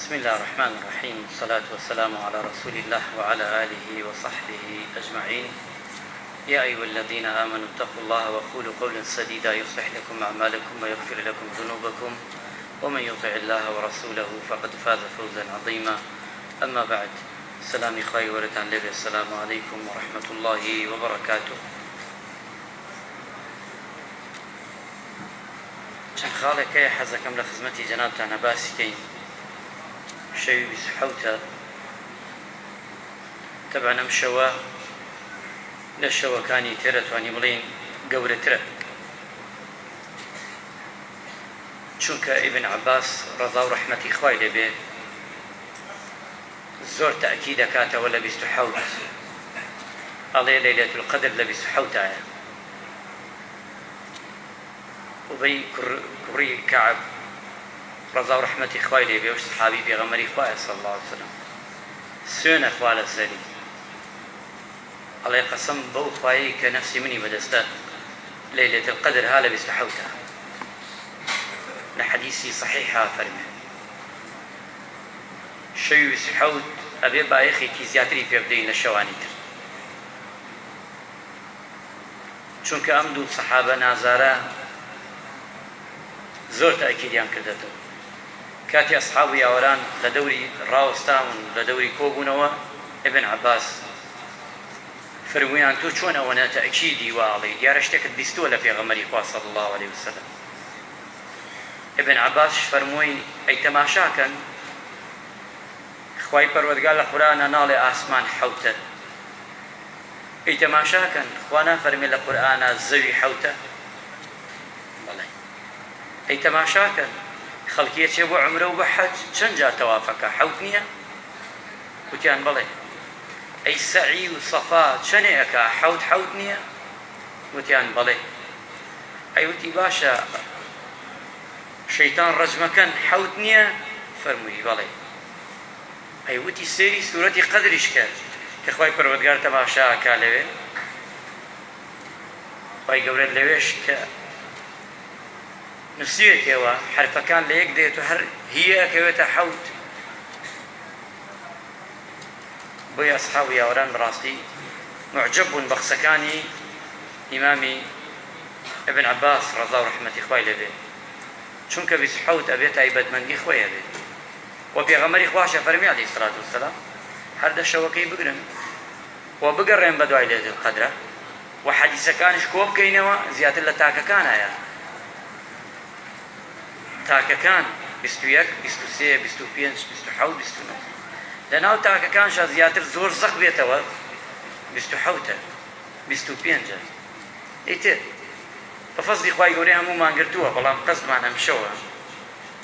بسم الله الرحمن الرحيم، والصلاة والسلام على رسول الله وعلى آله وصحبه أجمعين. يا أيها الذين آمنوا اتقوا الله وقولوا قولا سديدا يصلح لكم أعمالكم ويغفر لكم ذنوبكم، ومن يطع الله ورسوله فقد فاز فوزا عظيما. أما بعد، سلام إخوائي ورتان لبي، السلام عليكم ورحمة الله وبركاته. چەند خاڵێکەیە حەزەکەم لە خزمەتی جەنابتانە باسی کەین. شەوی 27 تەبعا ئەم شەوە لە شەوەکانی تێ دەتوانین بڵێین گەورەترە، چونکە ئیبن عەباس ڕەزا و ڕەحمەتی خوای لێبێ زۆر تەئکید دەکاتەوە لە 27 ئەڵێ لەیلەة القەدر لە 27ایە. وبەی کوڕی کەعب ڕەزا و ڕەحمەتی خوای لێبێ و سەحابی پێغەمبەری خوایە صلی الله علیه وسلم سوێنە خوا لەسەری، ئەڵێ قەسەم بەو خوایەی کە نەفسی منی بەدەستە لەیلەة القەدر ها لە 27 لە حەدیثی صحیحا فەرمێ شەوی 27 ئەبێ بایەخێکی زیاتری پێ بدەین لە شەوانی تر، چونکە ئەم دوو سەحابە نازارە زۆر تەئکیدیان کردێتەوە. کاتی ئەسحاب و یاوەران لە دەوری ڕاوەستاون لە دەوری کۆبوونەوە، ئیبن عەباس فەرموویان تۆ چۆن ئەوەنە تەئکیدی واڵی دیارە شتێکت بیستووە لە پێغەمبەری خوا صلی الله علیه وسلم. ئیبن عەباس فەرمووی ئەی تەماشاکەن، خوای پەروەردگار لە قورئانە ناڵێ ئاسمان حەوتە، ئەی تەماشاکەن خوا نافەرمێ لە قورئانە زەوی حەوتە، بەڵێ ئەی تەماشاکەن خەڵکی ئەچێ بۆ عومرە و بە حەج چەند جا تەوافەکە حەوت نییە؟ وتیان بەڵێ. ئەی سەعی و سەفا چەندێکە حەوت نییە؟ وتیان بەڵێ. ئەی وتی باشە شەیتان ڕەجمەکەن حەوت نییە؟ فەرمووی بەڵێ. ئەی وتی سێری سوورەتی قەدریش کرد کە خوای پەروەردگار تەماشاکا لەوێ، خوای گەورە لەوێش کە نووسیوێتەوە حرفەکان لە یەک دێت و هەر هیە ئەکەوێتە حەوت. بۆیە ئەسحاب و یاوەران بەڕاستی معجەب بوون بە قسەکانی ئیمامی ئیبن عەباس ڕەزا و ڕەحمەتی خوای لێبێ، چونکە 27 ئەبێ تایبەتمەندی خۆیە بێت. و پێغەمبەری خواشە فەرمی عەلەیهی سەڵات وەسەلام هەردە شەوەکەی بگرن و بگەڕێن بە دوای لەیلەة القەدرە و حەدیثەکانش کۆ بکەینەوە زیاتر لە تاکەکانایە. تاکەکان 21 23 25 27 29 لەناو تاکەکانشە زیاتر زۆر زەق بێتەوە 27 25 ئیتر بە فەزلی خوای گەورەی هەموومان گرتووە، بەڵام قەسدمان ئەم شەوە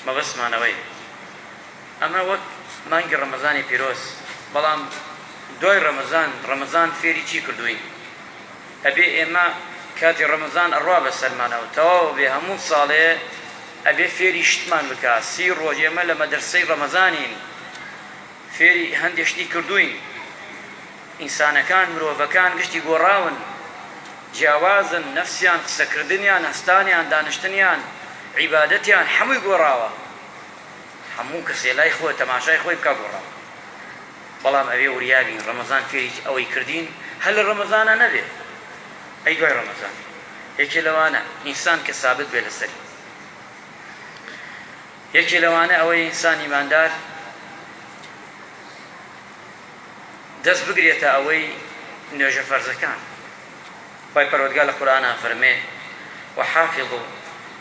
مەبەستمانەوەی ئەمە وەک مانگی ڕەمەزانی پیرۆز، بەڵام دوای ڕەمەزان فێری چی کردوین؟ ئەبێ ئێمە کاتی ڕەمەزان ئەڕوا بەسەرمانەوە تەواو بێ هەموو ساڵێ ئەبێ فێری شتمان بکە. 30 ڕۆژ ئێمە لە مەدرسەی ڕەمەزانین، فێری هەندێک شتی کردوین. ئینسانەکان مرۆڤەکان گشتی گۆڕاون، جیاوازن، نەفسیان، قسەکردنیان، هەستانیان، دانیشتنیان، عیبادەتیان هەمووی گۆڕاوە. هەموو کەسێ لای خۆی تەماشای خۆی بکە گۆڕاوە. بەڵام ئەوێ وریابین ڕەمەزان فێری ئەوەی کردین هەر لە ڕەمەزانە نەبێت، ئەی دوای ڕەمەزان. یەکێ لەوانە ئینسان کە سابت بێ لەسەری، یەکێ لەوانە ئەوەی ئینسان ئیماندار دەست بگرێتە ئەوەی نوێژە فەرزەکان. خوای پەروەردگار لە قورئانە فەرمێ وحافظوا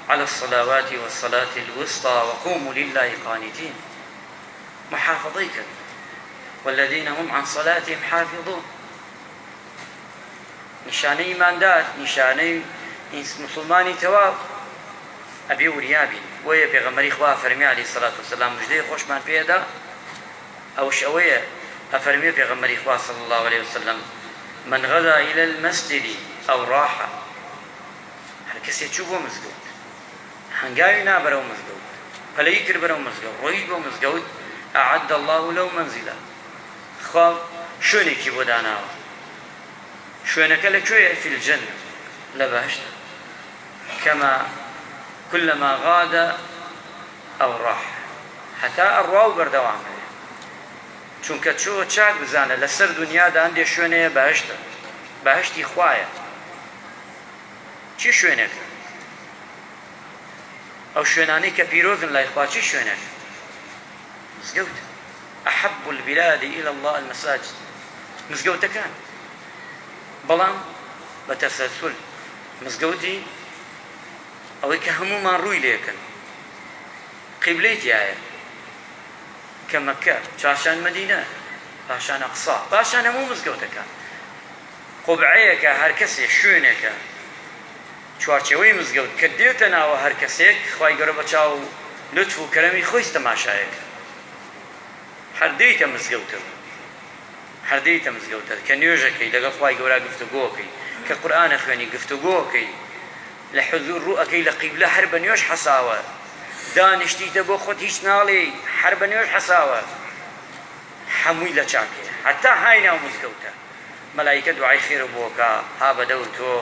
على الصلوات والصلاة الوسطى وقوموا لله قانتين، محافظەی کرد والذين هم عن صلاتهم حافظون. نیشانەی ئیماندار، نیشانەی مسلمانی تەواو ئەبێ وریابین. وەیە پێغەمبەری خوا فەرمی عەلەیهی سەڵات وەسەلام موژدەی خۆشمان پێدا، ئەوش ئەوەیە ئەفەرمێ پێغەمبەری خوا صلی الله علیه وسلم من غدا إلى المسجد أو راح، هەر کەسێ چوو بۆ مزگەوت، هەنگاوی نا بەرەو مزگەوت، پەلەی کرد بەرەو مزگەوت، ڕۆیشت بۆ مزگەوت، أعد الله له منزلا، خوا شوێنێکی بۆ داناوە. شوێنەکە لەکوێیە؟ فی الجەنە، لە بەهەشتە. كما كلما غاد أو راح، هەتا ئەڕوا و بەردەوامەیە چونکە چۆ چاک بزانە لەسەر دنیادا هەندێک شوێنەیە بەهشتە بەهشتی خوایە چی شوێنێکە ئەو شوێنانەی کە پیرۆزن لای خوا چی شوێنێکە مزگەوت ئەحەب البلاد إلى الله المساجد مزگەوتەکان بەڵام بە تەسەلسل مزگەوتی ئەوەی کە هەمومان ڕووی لێکن قیبلەی تایە کە مەکە چاشان مەدینە پاشان ئەقسا پاشان هەموو مزگەوتەکان قوبعەیەکە هەر کەسێک شوێنێکە چوارچێوەی مزگەوت کە دێتە ناوە هەر کەسێک خوای گەورە بە چاو لوتف و کەرەمی خۆی تەماشایەکە هەردەیتە مزگەوتە هەردەیتە مزگەوتە کە نوێژەکەی لەگەڵ خوای گەورە گفتوگۆکەی کە قورئانە خوێنی گفتوگۆکەی لە حضور ڕوئەکەی لە قیبلە هەر بە نوێژ حەساوە دانیشتیتە بۆ خۆت هیچ ناڵێ هەر بە نوێژ حەساوە هەمووی لە چاکەیە هەتا های ناو مزگەوتە مەلایکە دوعای خێرە بۆکە ها بەدەور تۆ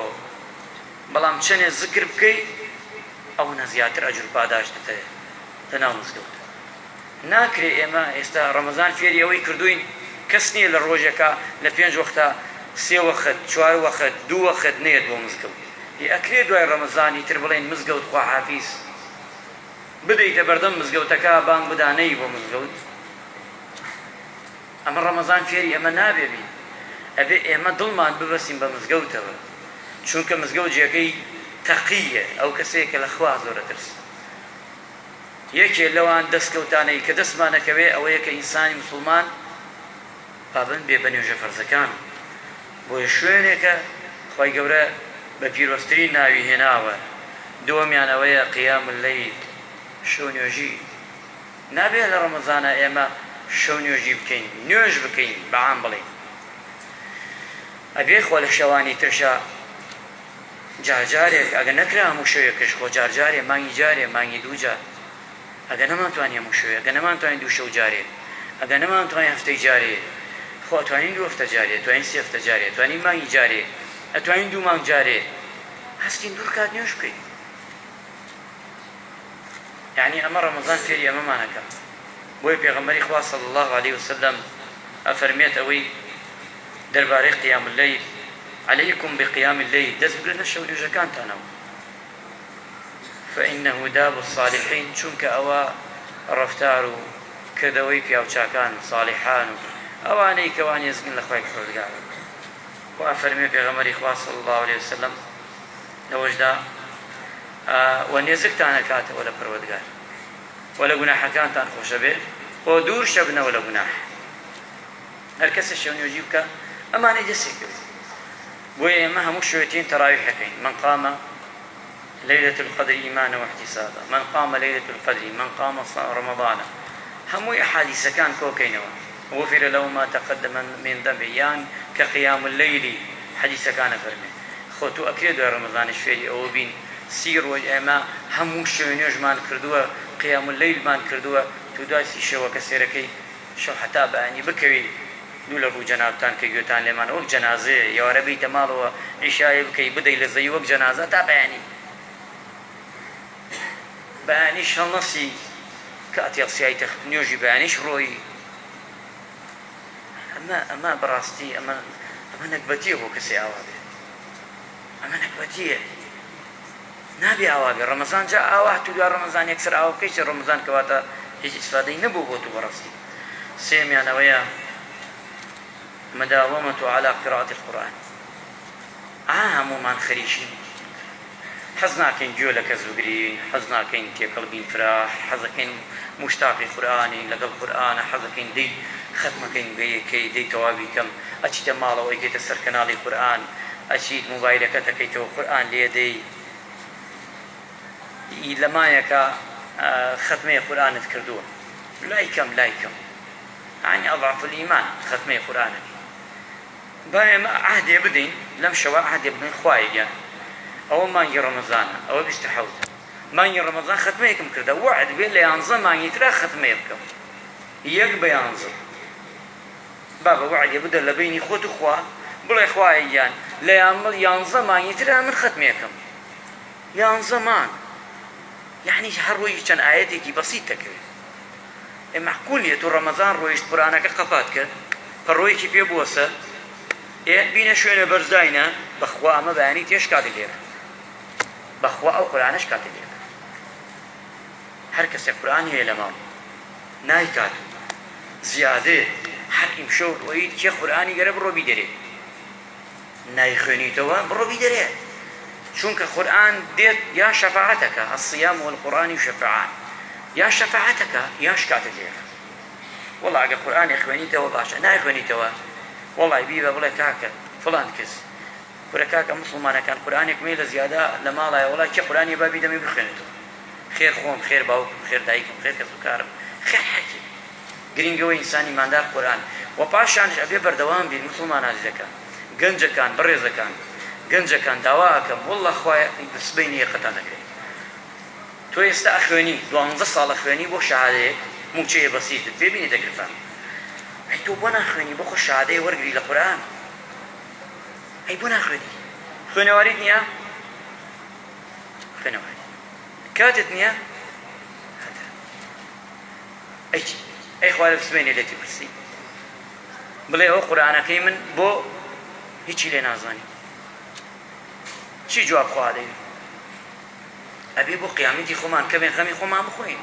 بەڵام چەنێ زکر بکەی ئەوە زیاتر ئەجر پاداشتتەیە لە ناو مزگەوتە ناکرێ ئێمە ئێستا ڕەمەزان فێری ئەوەی کردوین کەس نییە لە ڕۆژێکە لە 5 وەختە 3 وەخت 4 وەخت 2 وەخت نێت بۆ مزگەوت ئەکرێ دوای ڕەمەزانی تر بڵێن مزگەوت خواحافیز بدەیتە بەردەم مزگەوتەکە بانگ بدانەی بۆ مزگەوت ئەمە ڕەمەزان فێری ئەمە نابێبی ئەبێ ئێمە دڵمان ببەسین بە مزگەوتەوە چونکە مزگەوت جێگەی تەقیە ئەو کەسەیەکە لە خوا زۆرە ترس یەکێ لەوان دەستکەوتانەی کە دەستمانەکەوێ ئەوەیە کە ئینسانی موسڵمان پابند بێ بە نوێژە فەرزەکان بۆیە شوێنێکە خوای گەورە بە پیرۆستترین ناوی هێناوە دووەمیان ئەوەیە قیام اللەیل شەو نوێژی نابێت لە ڕەمەزانە ئێمە شەو نوێژی بکەین نوێژ بکەین بەعام بڵێین ئەبێ خۆ لە شەوانی ترشە جارجارێک ئەگە نەکرا هەموو شەوێکش خۆ جارجارێ مانگی جارێ مانگی دوو جار ئەگە نەمانتوانی هەموو شەوێ ئەگە نەمانتوانی دوو شەو جارێ ئەگە نەمانتوانی هەفتەی جارێ خۆ ئەتوانین دوو هەفتە جارێ ئەتوانین سێ هەفتە جارێ ئەتوانین مانگی جارێ ئەتوانین دوو مانگ جارێ هەستین دوور کات نوێژ بکەین یعنی ئەمە ڕەمەزان فێری ئەمەمانەکە بۆی پێغەمبەری خوا صلی الله عليه وسلم ئەفەرمێت ئەوەی دەربارەی قیام اللەیل عليكم بقيام الليل دەست بگرن لە شەو نوێژەکانتانەوە فإنه داب الصالحين چونکە ئەوە ڕەفتار و کردەوەی پیاوچاکان صالحان و ئەوانەی کەوان ێزگن لە خوای پەروەردگارە و ئەفەرمێ پێغەمبەری خوا صلی الله عليه وسلم لەوەشدا و نێزکتان ئەکاتەوە لە پەروەردگار و لە گوناحەکانتان خۆشە بێ بۆ دوور شە بنەوە لە گوناح هەر کەسە شەو نوێژی بکە ئەمانەی دەستێک کرد بۆیە ئێمە هەموو شوێتین تەراویحەکەین من قام ليلة القدر إيمانا واحتسابا من قام ليلة القدر من قام رمضان هەمووی ئەحادیثەکان کۆکەینەوە وغفر له ما تقدم من ذنبه یان کە قیام اللەیل حەدیثەکانە فەرمێ خۆ تو ئەکرێ دوای ڕەمەزانیش فێری ئەوە بین سی ڕۆژ ئێمە هەموو شەوێ نوێژمان کردووە قیام اللەیلمان کردووە تو دوای سی شەوەکە سێرەکەی شەو حتا بەیانی بکەوی دوو لە ڕوو جەنابتان کە گوێتان لێمان وەک جەنازەیە یاوارە بیتە ماڵەوە عیشایە بکەی بدەی لە زەوی وەک جەنازە تا بەیانی بەیانیش هەڵنەسی کاتی هەڵسیایتە نوێژی بەیانیش ڕۆی ئەمە بەڕاستی ئەمە نەکبەتیە بۆ کەسێ ئاوا بێ ئەمە نەکبەتیە نابێ ئاوا بێ ڕەمەزان جا ئاوا تو دوای ڕەمەزان یەکسەر ئاوا بکەیت ڕەمەزان کەواتە هیچ ئیسفادەی نەبوو بۆ تو بەڕاستی سێمیان ئەوەیە مداومة على قراءة القرآن هەموومان خەریشین حەز ناکەین گوێ لە کەس بگرین حەز ناکەین تێکەڵ بین فراح حەزەکەین مشتاقی قورئانی لەگەڵ قورئانە حەزەکەین دەی ختمەکەین بەیەکەی دەی تەواوی کەم ئەچیتە ماڵەوە ئەیگێتە سەر کەناڵی قورئان ئەچیت مۆبایلەکەت دەکەیتەوە قورئان لێ دەی لە مایەکە ختمەی قورئانت کردووە لای کەم يعني أضعف الإيمان ختمة قرآنك بايم عهدي بدين لم شوا عهدي بدين خوايا أو ما يجي رمضان أو بيستحوذ ما يجي رمضان ختميكم كذا وعد بيلا ينظم ما يترى ختميكم يقبل ينظم بابا وعد يبدأ لبيني خوت أخوة بلا خوايا لا يعمل ينظم ما يترى من ختميكم ينظمان يعني هروي كان آياتك بسيطة كذا معقول تو رمضان رويشت قرآنك قفات كر فرويكي في بوسة بينا شوية برزاينا بخوا أما بياني تيش كاتلير بخوا أو قرآنش كاتلير هر کس قرآن هي لما ناي كات زيادة هر امشور ويد كي قرآني قرب رو بيدري ناي خوني توا برو بيدري چونك قرآن ديت يا شفاعتك الصيام والقرآن شفاعان يا شفاعتك يا شكاتلير والله اگه قرآن اخواني توا باشا ناي خوني توا والله بيبا بلا كاكا فلان كس بلا كاكا مسلمان كان قرآنك ميل زيادة لما لا والله كي قرآني بابي دمي بخونتو خير خوم خير باوكم خير دايكم خير كسوكارم خير حكي گرنگەوەی ئینسانی ماندار قورآن و پاشانش ئەبێ بەردەوام بین مسلمان عزیزەکان گەنجەکان بەڕێزەکان گەنجەکان داوا ئەکەم وەڵڵا خوای سبەینی یەقەتان دەکەین تۆ ئێستا ئەخوێنی 12 ساڵە خوێنی بۆ شەهادەیەک موچەیە بەسیتت ببینی دەگرفان ئەی تۆ بۆ ناخوێنی بۆ خۆ شەهادەیە وەرگری لە قورآن ئەی بۆ ناخوێنی خوێنەواریت نییە خوێنەواری کاتت نییە ئەیچی ئەی خوا لە بسمێنێ لێتی پرسی بڵێ ئەو قورآنەکەی من بۆ هیچی لێ نازانی چی جواب خوا دەیوی ئەبێ بۆ قیامەتی خۆمان کەمێ غەمی خۆمان بخۆین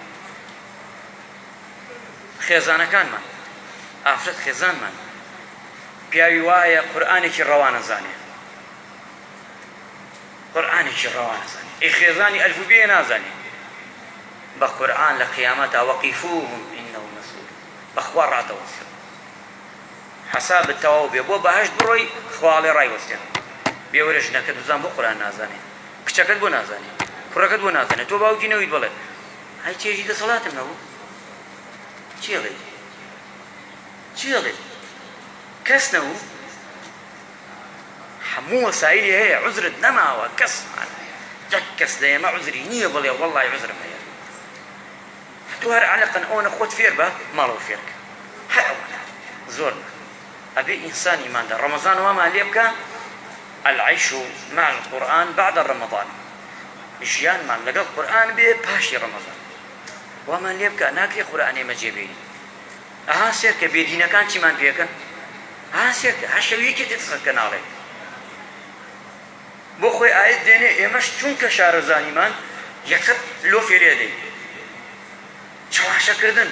خێزانەکانمان ئافرەت خێزانمان پیاوی وایە قورآنێکی ڕەوا نەزانێ قورآنێکی ڕەوا نەزانێ ئەی خێزانی ئەلفوبێ نازانێ بە قورآن لە قیامەتا وەقیفوهم ئینەهم مەسئولون بەخوا ڕاتەوەسێ حەسابت تەواو بێ بۆ بەهەشت بڕۆی خواڵێ ڕایوەستێن بێوەرە ژنەکەت بزان بۆ قورآن نازانێ کچەکەت بۆ نازانێ کوڕەکەت بۆ نازانێت تۆ باوکی نەویت بڵێ هەی چێژی دەسەڵاتم نەبوو چێڵێ چێڵێ کەس نەبوو هەموو وەسایلی هەیە عوزرت نەماوە کەسمان جەک کەس لە ئێمە عوزری نییە بڵێ وەڵڵای عوزرم هەیە تۆ هەر عەلەقەن ئەوەنە خۆت فێر بە ماڵەوە فێرکە هەر ئەوەنە زۆر ئەبێ ئینسان ئیماندار ڕەمەزان وامان لێ بکە العيش مع القرآن بعد رمضان ژیانمان لەگەڵ قورآن بێ پاشی ڕەمەزان وامان لێ بکە ناکرێ قورآنێ مەجێبێنی ئەها سێر کە بێدینەکان چیمان پێکەن ئەها سێر کە هەشەویەکی تێتسەکە ناڵێ بۆ خۆی ئاەت دێنێ ئێمەش چونکە شارەزانیمان یەکسەر لۆ فێرێ دەین چاواشەکردن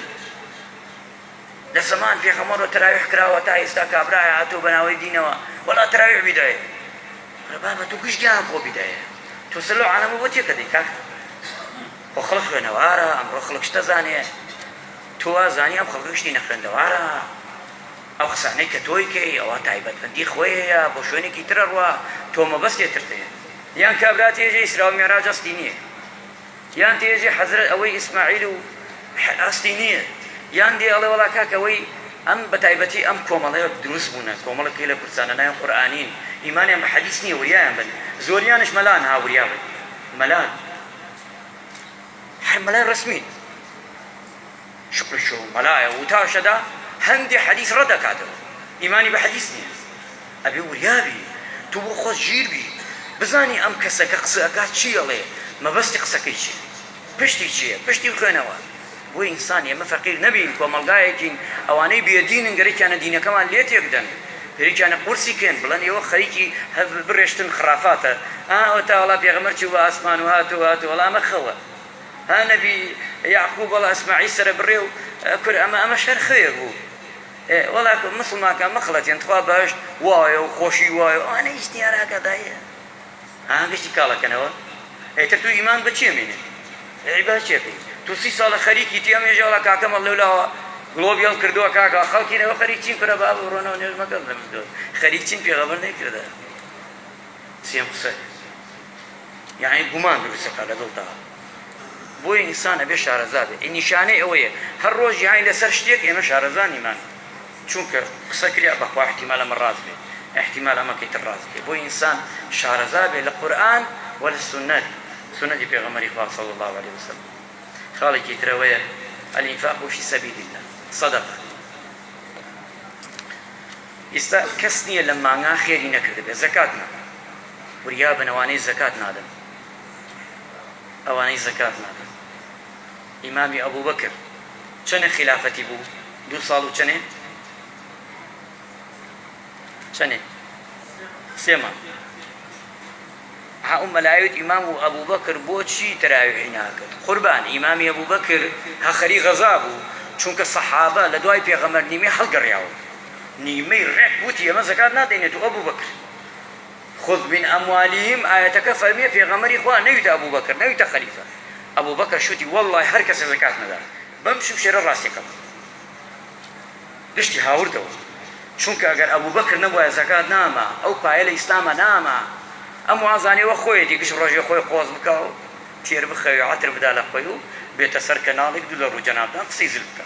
لە زەمان پێغەمبەر تەراویح کراوە تا ئێستا کابرایە هاتووە بە ناوەی دینەوە وەڵا تەراویح بیدایە بابە تۆ گشتیان خۆ بیدایە تۆ سەر لەو عالەمە بۆ تێکە دەی کاک خۆ خەڵک خوێنەوارە ئەمڕۆ خەڵک شتە زانێ تۆ وازانی ئەم خەڵکە گشتی نەخوێندەوارە ئەو قسانەی کە تۆی کەی ئەوە تایبەتمەندی خۆی هەیە بۆ شوێنێکی ترە ڕوا تۆ مەبەستێتر هەیە یان کابرا تێژێ ئیسرا و میعراج ئەستی نییە یان تێژێ حەزرەت ئەوەی ئیسماعیل و ئەستی نییە یان دێ ئەڵێ وەڵا کاکەوەی ئەم بەتایبەتی ئەم کۆمەڵەیە دروست بوونە کۆمەڵەکەی لە کوردستانە نایەن قورئانین ئیمانیان بە حەدیث نییە وریایان بن زۆریانش مەلان هاوریا بن مەلان هەر مەلای ڕەسمین شکرشۆ مەلایە و تاشەدا هەندێ حەدیث ڕەدەکاتەوە ئیمانی بە حەدیث نییە ئەبێ وریابی تو بۆ خۆت ژیر بی بزانی ئەم کەسەکە قسە ئەکات چی ئەڵێ مەبەستی قسەکەی چی پشتی چییە پشتی بخوێنەوە بۆ ئینسان ئێمە فەقیر نەبین کۆمەڵگایەکین ئەوانەی بێدینن گەرەکیانە دینەکەمان لێ تێکدەن گەرەکیانە قورسی کێن بڵێن ئێوە خەریکی بڕێشتن خرافاتە ئەوە تا وەڵا پێغەمبەر چوو بە ئاسمان و هاتووە وەڵا ئەمە خەوە ها نەبی یعقوب وەڵا ئەسماعیل سەرە بڕێ و کورد ئەمە شەر خێر بوو وەڵا مسڵمانکان مەخڵەتێن تخوا بەهەشت وایە و خۆشی وایە ئەوانە هیچ دیارەکەدایە گشتی کاڵەکەنەوە ئەیتر تو ئیمان بە چێ مێنێ عیبادەت چێکەی تو 30 ساڵە خەریکی تی ئەمێژە وەڵا کاکەمە لەولاوە گڵۆبیەڵ کردووە کاکە خەڵکینەوە خەریک چین کرە بابە ڕۆنەوە نوێژ مەکەن لە مزگەوت خەریک چین پێغەمبەر نەیکردە سێم قسە یعنی گومان دروستەکە لەگەڵ بۆی ئینسان ئەبێ شارەزا بێ نیشانەی ئەوەیە هەر ڕۆژی هاین لەسەر شتێک ئێمە شارەزانیمان چونکە قسە کریا بەخوا احتیمال ئەمە ڕاست بێ احتیمال ئەمەکەی تر ڕاست بێ بۆی ئینسان شارەزا بێ لە قورئان و لە سونەت سنەتی پێغەمبەری خوا صلی الله علیه وسلم خاڵێکی ترەوەیە الإنفاق في سبيل الله صدقة ئێستا کەس نییە لە مانگا خێری نەکردبێ زەکات نادەن وریا بن ئەوانەی زەکات نادەن ئەوانەی زەکات نادەن ئیمامی ئەبوو بەکر چەنە خلافەتی بوو 2 ساڵ و چەنێ 3 مانگ ها مەلایەت ئیمام و ئەبوو بەکر بۆچی تەراویحی ناکرد قوربان ئیمامی ئەبوو بەکر هەخەری غەزا بوو چونکە سەحابە لە دوای پێغەمبەر نیمەی هەڵگەڕیاوە نیمەی ڕێک وتی ئەمە زەکات نادەینێت و ئەبوو بەکر خذ من ئەموالهم ئاەتەکە فەرمیێ پێغەمبەری خوا نەویتە ئەبوو بەکر نەویتە خەلیفە ئەبوو بەکر شوتی وەڵڵای هەر کەسە زەکات نەدا بەم شێرە ڕاستیەکەم گشتی هاوردەوە چونکە ئەگەر ئەبوو بەکر نەبووایە زەکات ناما ئەو پایە لە ئیسلامە ناما ئەم وازانەوە خۆیەتی گشت ڕۆژێ خۆی قۆز بکە و تێر بخەوێ عەتر بدا لە خۆی و بێتە سەر کەناڵێک دوو لە ڕوو جەنابدان قسەی زل بکە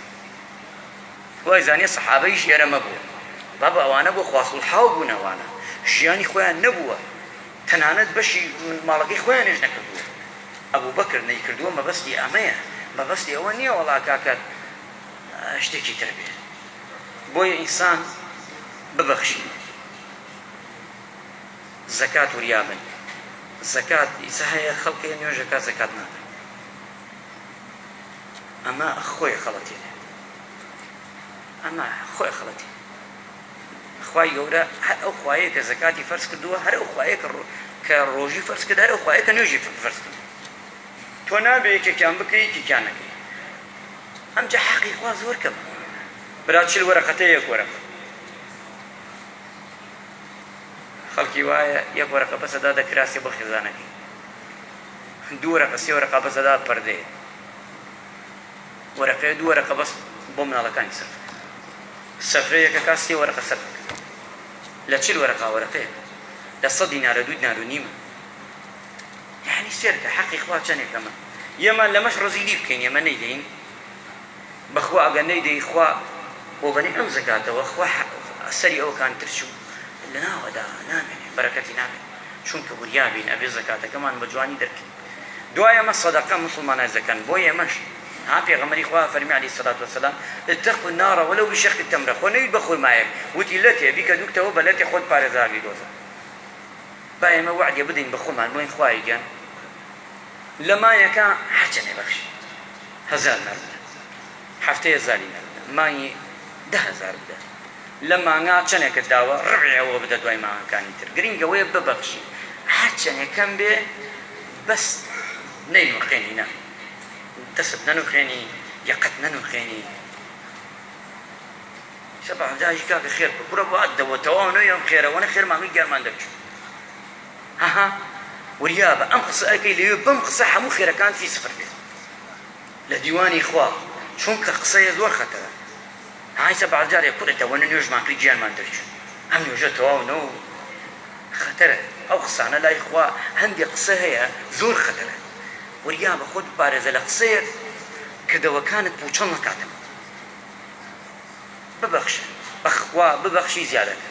وای زانیە سەحابەیش ئێرە مەبووە بابە ئەوانە بۆ خواستوڵحاو بوون ئەوانە ژیانی خۆیان نەبووە تەنانەت بەشی ماڵەکەی خۆیانێش نەکردووە ئەبوو بەکر نەیکردووە مەبەستی ئەمەیە مەبەستی ئەوە نییە وەڵا کاکە شتێکی تر بێت بۆیە ئینسان ببەخشی زەکات وریابن زەکات ئیسا هەیە خەڵکی نوێژەکە زەکات ناکەن ئەمە خۆی خەڵەتی ئەمە خۆی خەڵەتی خوای گەورە هەر ئەو خوایە کە زەکاتی فەرز کردووە هەر ئەو خوایە کە ڕۆژی فەرز کرد هەر ئەو خوایە کە نوێژی فەرز کرد تۆ نابێ یەکێکیان بکەی یەکێکیان نەکەی ئەمجا حەقی خوا زۆر کەم برا چل وەرەقەتە یەک وەرەقە خەڵکی وایە یەک وەرەقە بەسەدا دەکراسی بە خێزانەکەی 2 وەرەقە 3 وەرەقە بەسەدا پەردەیە وەرەقەیە 2 وەرەقە بەس بۆ مناڵەکانی سەرف سەفرەیەکە کا 3 وەرەقە سەرف لە 40 وەرەقە وەرەقەیە لە 100 دینارە 2 دینار و نیمە یعنی سێرکە حەقی خوا چەندێکەمە ئێمە لەمەش ڕزیلی بکەین ئێمە نەیدەین بەخوا ئەگەر نەیدەی خوا بۆ بەنی ئەم زەکاتەوە خوا سەری ئەوکان ترچوو لەناوەدا نامێنێ بەرەکەتی نامێن چونکە وریابین ئەبێ زەکاتەکەمان بە جوانی دەرکەین دوای ئەمە سەدەقە موسڵمانە دەکەن بۆ ئێمەش ها پێغەمبەری خوا فەرمی عەلەیهی سەڵات وەسەلام اتقوا النار ولو بشق تمرة خۆ نەویت بە خۆی مایەک وتی لەتێ بیکە دووکتەوە بە لەتێ خۆت پارێزاگری دۆزە با ئێمە وعدێ بدەین بە خۆمان بڵێن خوای گیان لە مایەکە هەرچەندێ بەخشی 1000 نەر بدە هەفتەیە 1000 نەر بدە مانگی 10000 بدە لە مانگا چەندێکت داوە ڕبعەوە بدە دوای مانگەکانی تر گرنگەوەیە ببەخشی هەرچەندێکەم بێ بەس نەینوخێنی نە دەست نەنوخێنی یەقەت نەنوخێنی شەبە جاژی کاکە خێر کوڕە بۆ ئەدەوەتەوە نوێم خێرەوە نە خێر مانگی گەرمان دەبچوو هەها وریابە ئەم قسە ئەکەی لەوێ بەم قسە هەموو خێرەکان فی سفر بێت لە دیوانی خوا چونکە قسەیە زۆر خەتەرە های سەبع جارێ کوڕێتەوە نوێژمان کرد گیانمان دەرچوو ئەم نوێژە تەواونەوە خەتەرە ئەو قسانە لای خوا هەندێک قسە هەیە زۆر خەتەرە وریابە خۆت بپارێزە لە قسەیەک کردەوەکانت پوچەڵ نەکاتەوە ببەخشە بەخوا ببەخشی زیادەکە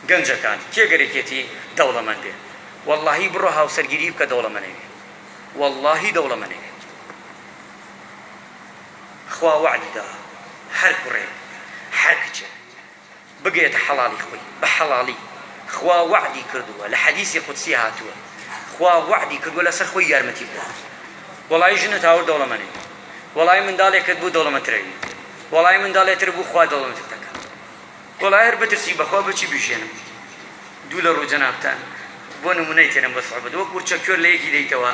گەنجەکان کێگەرێکێتی دەوڵەمەندێ واللهی بڕۆ هاوسەرگیری بکە دەوڵەمەنەوێ واللهی دەوڵەمەنەوێ خوا وعددا هەر کوڕێ هەر کچە بگێتە حەڵاڵی خۆی بە حەڵاڵی خوا وعدی کردووە لە حەدیثی قودسی هاتووە خوا وعدی کردووە لەسەر خۆی یارمەتی بدە وەڵای ژنت هاوڕ دەوڵەمەنەوێ وەڵای منداڵێکت بوو دەوڵەمەندترەوی وەڵای منداڵێتر بوو خوا دەوڵەمەندت دەکات وەڵای هەر بترسی بەخوا بچی بژێنم دوو لە ڕوو جەنابتان بۆ نمونەی تێنم بە سەحبەت وەک ورچە کوێر لە یەکی دەیتەوە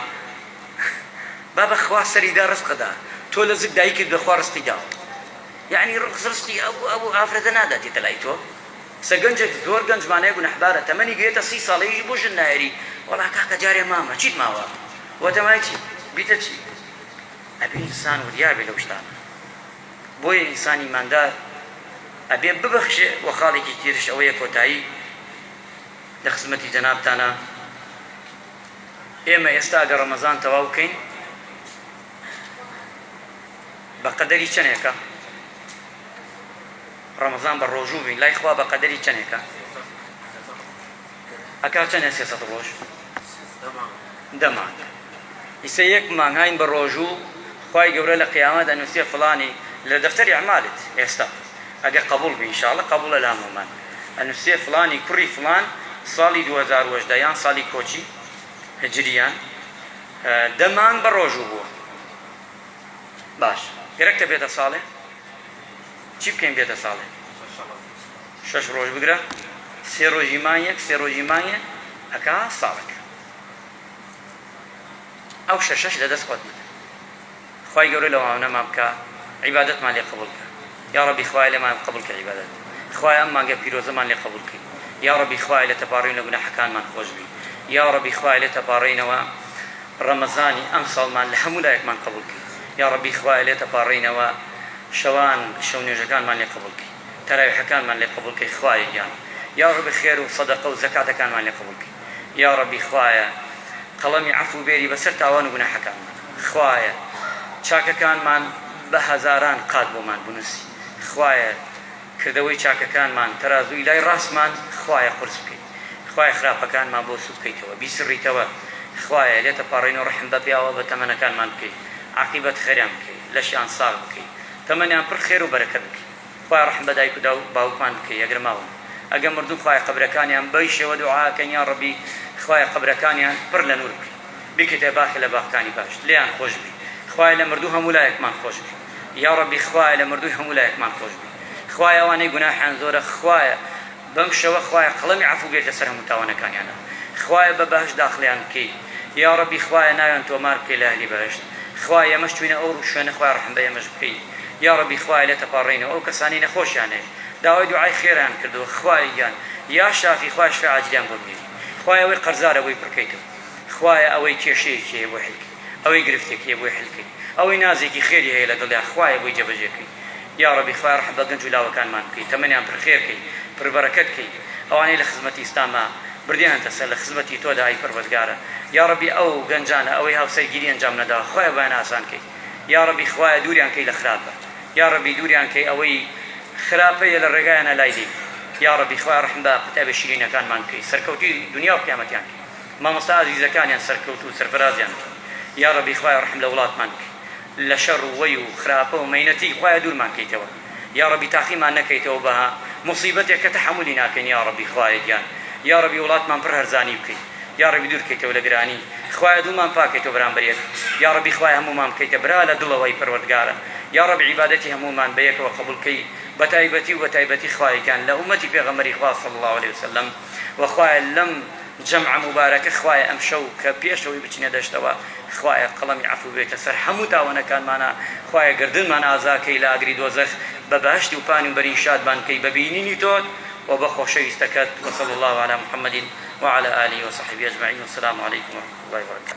با بەخوا سەریدا ڕزقەدا تۆ لە زگ دایکت بەخوا ڕزقی داوە یعنی ڕزقی ئەو ئافرەتە ناداتێتە لای تۆ سە گەنجێک زۆر گەنجمانەیە گونەحبارە تەمەنی گەیەتە 30 ساڵەیەژی بۆ ژن نایەری وەڵا کاکە جارێ مامە چیت ماوە وەتەمای چی بیتە چی ئەبێ ئینسان وریابێ لەو شتانە بۆیە ئینسان ئیماندار ئەبێ ببەخشێ وە خاڵێکی تێرش ئەوەیە کۆتایی لە خزمەتی جەنابتانە ئێمە ئێستا ئەگەر ڕەمەزان تەواو بکەین بە قەدەری چەندێکە ڕەمەزان بە ڕۆژوو بین لای خوا بە قەدەری چەندێکە ئەکا چەندە 300 ڕۆژ 10 مانگ ئیسە 1 مانگ هاین بە ڕۆژوو خوای گەورە لە قیامەت ئەنووسێ فڵانی لە دەفتەری ئەعمالت ئێستا ئەگەر قبول بی ئینشاءڵڵا قبولە لە هەموومان ئەنووسێ فڵانی کوڕی فڵان ساڵی 2018 یان ساڵی کۆچی هجریان 10 مانگ بە ڕۆژوو بووە باش گەرەکتە بێتە ساڵێ چی بکەین بێتە ساڵێ 6 ڕۆژ بگرە 3 ڕۆژی مانگێک 3 ڕۆژی مانگێ ئەکا ساڵێک ئەو شەشەش لەدەست خۆت بدە خوای گەورە لەوانەمان بکە عیبادەتمان لێ قبول بکە یا ربی خوای لێمان قبول کە عیبادەت خوای ئەم مانگە پیرۆزەمان لێ قبول کە یا ربی خوای لە تەپاڕین لە گوناحەکانمان خۆش بی یا ربی خوای لێ تەپاڕینەوە ڕەمەزانی ئەم ساڵمان لە هەموو لایەکمان قبول کە یا ربی خوای لێ تەپاڕینەوە شەوان شەو نوێژەکانمان لێ قبول کە تەراویحەکانمان لێ قبول کە خوای گیان یا ربی خێر و سەدەقە و زەکاتەکانمان لێ قبول کە یا ربی خوایە قەڵەمی عەفو بێری بەسەر تاوان و گوناحەکانمان خوایە چاکەکانمان بە هەزاران قات بۆمان بنووسی خوایە کردەوەی چاکەکانمان تەرازووی لای ڕاستمان خوایە قورس بکەیت خوایە خراپەکانمان بۆ سوود بکەیتەوە بیسڕیتەوە خوایە لێتە پاڕین و ڕەحم بە پیاوە بە تەمەنەکانمان بکەیت عاقیبەت خێریان بکەیت لەشیان ساغ بکەیت تەمەنیان پڕ خێر و بەرەکەت بکەیت خوایە ڕەحم بە دایک و باوکمان بکەیت ئەگەر ماون ئەگەر مردوو خوایە قەبرەکانیان بەی شێوە دوعاکەن یا ڕەبی خوایە قەبرەکانیان پڕ لە نور بکەیت بکەیتە باخی لە باخەکانی باش لێیان خۆش بی خوایە لە مردوو هەموو لایەکمان خۆش بی یا ربی خوایە لە مردووی هەموو لایەکمان خۆش بی خوایە ئەوانەی گوناحیان زۆرە خوایە بەم شەوە خوایە قەڵەمی عەفو بێتە سەر هەموو تاوانەکانیانە خوایە بە بەهشت داخلیان بکەی یا ربی خوایە ناویان تۆمار بکەی لە ئەهلی بەهشت خوایە ئێمەش چوینە ئەو شوێنە خوایە ڕەحم بە ئێمەش بکەی یا ربی خوایە لێتە پاڕێنەوە ئەو کەسانی نەخۆشیان هەیە داوای دوعای خێران کردووە خوایە گیان یا شافی خوایە شفای عاجلیان بۆ بنێری خوایە ئەوەی قەرزارە بۆی پڕکەیتەوە خوایە ئەوەی کێشەیەکی هەیە بۆ حلکەی ئەوەی گرفتێکی هەیە بۆی حلکەی ئەوەی نازێکی خێری هەیە لە دڵیا خوایە بۆی جێبەجێکەی یا ربی خوایە ڕەحم بە گەنج و لاوەکانمان بکەی تەمەنیان پڕ خێرکەی پڕ بەرەکەتکەی ئەوانەی لە خزمەتی ئیسلاما بردیانتە سەر لە خزمەتی تۆدا ئای پەروەردگارە یا ربی ئەو گەنجانە ئەوەی هاوسەرگیری ئەنجام نەداوە خوایە بەیان ئاسان کەی یا ربی خوایە دووریان کەی لە خراپە یا ربی دووریان کەی ئەوەی خراپەیە لە ڕێگایانە لای دی یا ربی خوایە ڕەحم بە قوتابە شیرینەکانمان بکەی سەرکەوتی دنیا و قیامەتیان کەی مامۆستا عەزیزەکانیان سەرکەوت و سەرفرازیان کەی یا ربی خوایە ڕەحم لە وڵاتمان بکەی لە شەڕ و وەی و خراپە و مەینەتی خوایە دوورمان کەیتەوە یا ربی تاقیمان نەکەیتەوە بە مصیبەتێک کە تەحملی ناکەین یا ربی خوایە گیان یا ربی وڵاتمان پڕ هەرزانی بکەیت یا ربی دوور کەیتەوە لە گرانی خوایە دوومان پاکەیتەوە بەرامبەرێک یا ربی خوایە هەموومان بکەیتە برا لە دڵەوەی پەروەردگارە یا ربی عیبادەتی هەموومان بەیەکەوە قبول کەی بەتایبەتی و بەتایبەتی خوایەکان لە ئومەتی پێغەمبەری خوا صلی الله عليه وسلم وخوایە لەم جەمع مبارەکە خوایە ئەم شەو کە پێشەوەی بچینە دەشتەوە خوایە قەڵەمی عەفو بێتە سەر هەموو تاوانەکانمانە خوایە گردنمان ئازاکەی لە ئاگری دۆزەخ بە بەهشتی و پانی و بەرین شادمان کەی بە بینینی تۆت وبخوشيستكت وصلى الله على محمد وعلى آله وصحبه أجمعين والسلام عليكم ورحمة الله وبركاته.